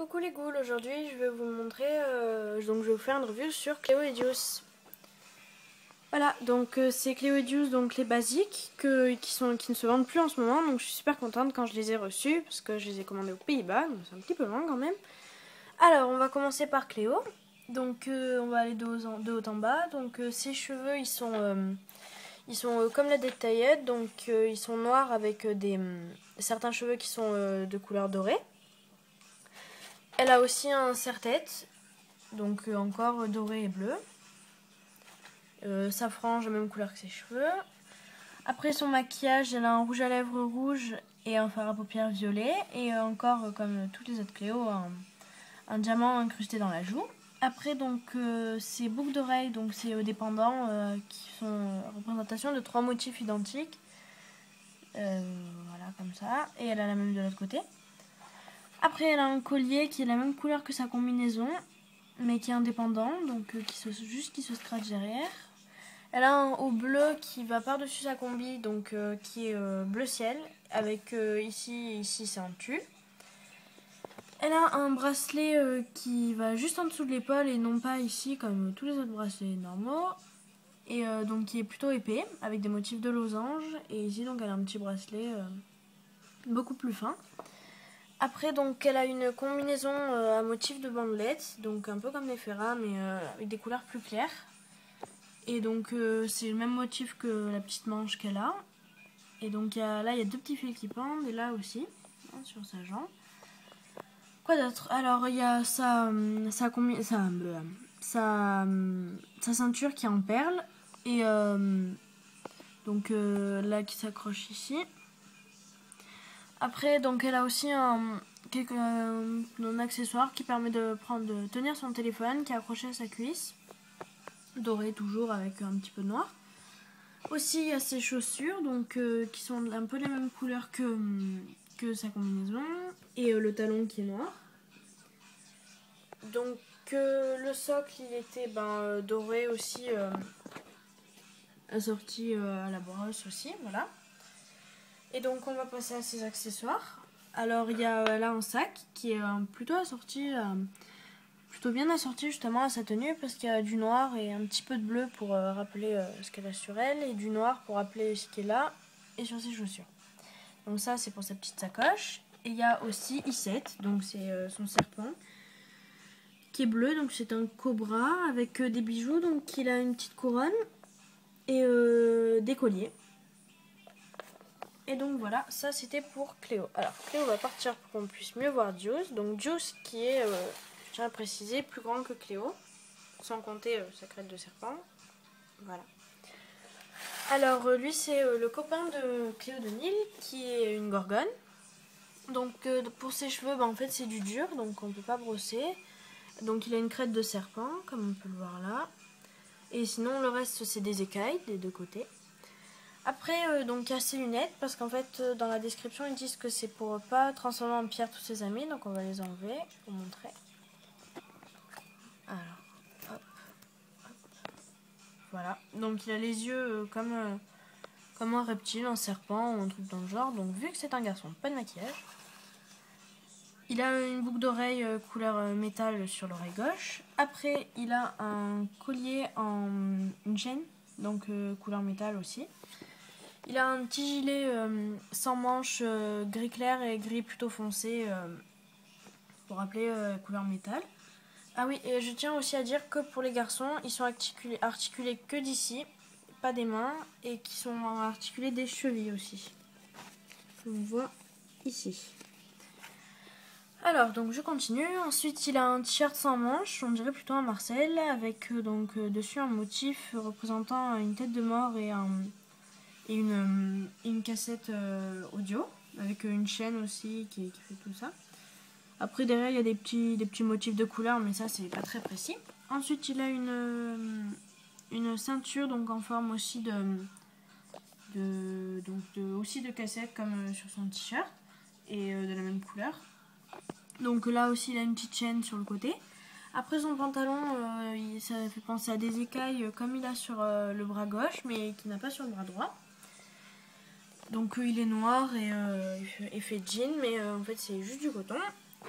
Coucou les ghouls, aujourd'hui je vais vous montrer, donc je vais vous faire une review sur Cléo et Juice. Voilà, donc c'est Cléo et Juice, donc les basiques qui ne se vendent plus en ce moment, donc je suis super contente quand je les ai reçus parce que je les ai commandés aux Pays-Bas, donc c'est un petit peu loin quand même. Alors on va commencer par Cléo, donc on va aller de haut en bas, donc ses cheveux ils sont comme la détaillette, donc ils sont noirs avec certains cheveux qui sont de couleur dorée. Elle a aussi un serre-tête, donc encore doré et bleu. Sa frange, même couleur que ses cheveux. Après son maquillage, elle a un rouge à lèvres rouge et un fard à paupières violet. Et encore, comme toutes les autres Cléo, un diamant incrusté dans la joue. Après, donc, ses boucles d'oreilles, donc c'est des pendants qui sont représentation de 3 motifs identiques. Voilà, comme ça. Et elle a la même de l'autre côté. Après, elle a un collier qui est la même couleur que sa combinaison, mais qui est indépendant, donc qui se scratch derrière. Elle a un haut bleu qui va par-dessus sa combi, donc qui est bleu ciel, avec ici c'est un tu. Elle a un bracelet qui va juste en dessous de l'épaule et non pas ici comme tous les autres bracelets normaux. Et donc qui est plutôt épais, avec des motifs de losange. Et ici donc elle a un petit bracelet beaucoup plus fin. Après, donc, elle a une combinaison à motif de bandelettes, donc un peu comme les Ferra, mais avec des couleurs plus claires. Et donc, c'est le même motif que la petite manche qu'elle a. Et donc, là, il y a 2 petits fils qui pendent, et là aussi, hein, sur sa jambe. Quoi d'autre? Alors, il y a sa ceinture qui est en perles, et donc là, qui s'accroche ici. Après, donc, elle a aussi un accessoire qui permet de tenir son téléphone qui est accroché à sa cuisse, doré toujours avec un petit peu de noir. Aussi, il y a ses chaussures, donc qui sont un peu les mêmes couleurs que sa combinaison, et le talon qui est noir. Donc le socle, il était doré aussi, assorti à la brosse aussi, voilà. Et donc on va passer à ses accessoires. Alors il y a là un sac qui est plutôt bien assorti justement à sa tenue, parce qu'il y a du noir et un petit peu de bleu pour rappeler ce qu'elle a sur elle, et du noir pour rappeler ce qu'elle a et sur ses chaussures. Donc ça c'est pour sa petite sacoche. Et il y a aussi I7, donc c'est son serpent qui est bleu, donc c'est un cobra avec des bijoux, donc il a une petite couronne et des colliers. Et donc voilà, ça c'était pour Cléo. Alors Cléo va partir pour qu'on puisse mieux voir Juice. Donc Juice qui est, je tiens à préciser, plus grand que Cléo, sans compter sa crête de serpent. Voilà. Alors lui c'est le copain de Cléo de Nil qui est une gorgone. Donc pour ses cheveux, en fait c'est du dur, donc on ne peut pas brosser. Donc il a une crête de serpent, comme on peut le voir là. Et sinon le reste c'est des écailles des deux côtés. Après, donc il y a ses lunettes, parce qu'en fait dans la description ils disent que c'est pour pas transformer en pierre tous ses amis, donc on va les enlever pour montrer. Alors, hop, hop. Voilà, donc il a les yeux comme un reptile, un serpent ou un truc dans le genre, donc vu que c'est un garçon, pas de maquillage. Il a une boucle d'oreille couleur métal sur l'oreille gauche. Après, il a un collier en une chaîne, donc couleur métal aussi. Il a un petit gilet sans manches gris clair et gris plutôt foncé pour rappeler couleur métal. Ah oui, et je tiens aussi à dire que pour les garçons, ils sont articulés que d'ici, pas des mains, et qui sont articulés des chevilles aussi. Comme on voit ici. Alors, donc je continue. Ensuite, il a un t-shirt sans manches, on dirait plutôt un Marcel, avec dessus un motif représentant une tête de mort et une cassette audio, avec une chaîne aussi qui fait tout ça. Après, derrière, il y a des petits motifs de couleur, mais ça, c'est pas très précis. Ensuite, il a une ceinture, donc en forme aussi aussi de cassette, comme sur son t-shirt, et de la même couleur. Donc là aussi il a une petite chaîne sur le côté. Après son pantalon, ça fait penser à des écailles comme il a sur le bras gauche, mais qu'il n'a pas sur le bras droit. Donc il est noir et fait jean, mais en fait c'est juste du coton.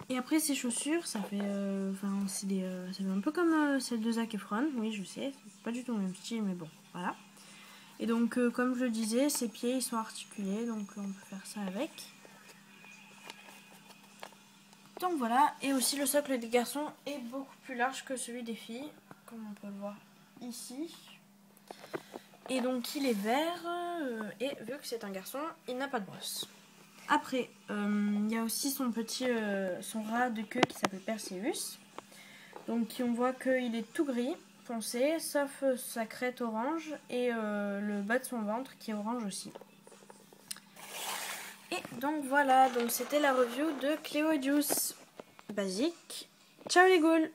Et après ces chaussures, ça fait, ça fait un peu comme celle de Zac Efron. Oui, je sais, c'est pas du tout le même style, mais bon, voilà. Et donc, comme je le disais, ses pieds ils sont articulés, donc on peut faire ça avec. Donc voilà, et aussi le socle des garçons est beaucoup plus large que celui des filles, comme on peut le voir ici. Et donc il est vert, et vu que c'est un garçon, il n'a pas de brosse. Après, il y a aussi son rat de queue qui s'appelle Perseus. Donc on voit qu'il est tout gris, foncé, sauf sa crête orange et le bas de son ventre qui est orange aussi. Et donc voilà, donc c'était la review de Cléo et Juice. Basique. Ciao les ghouls!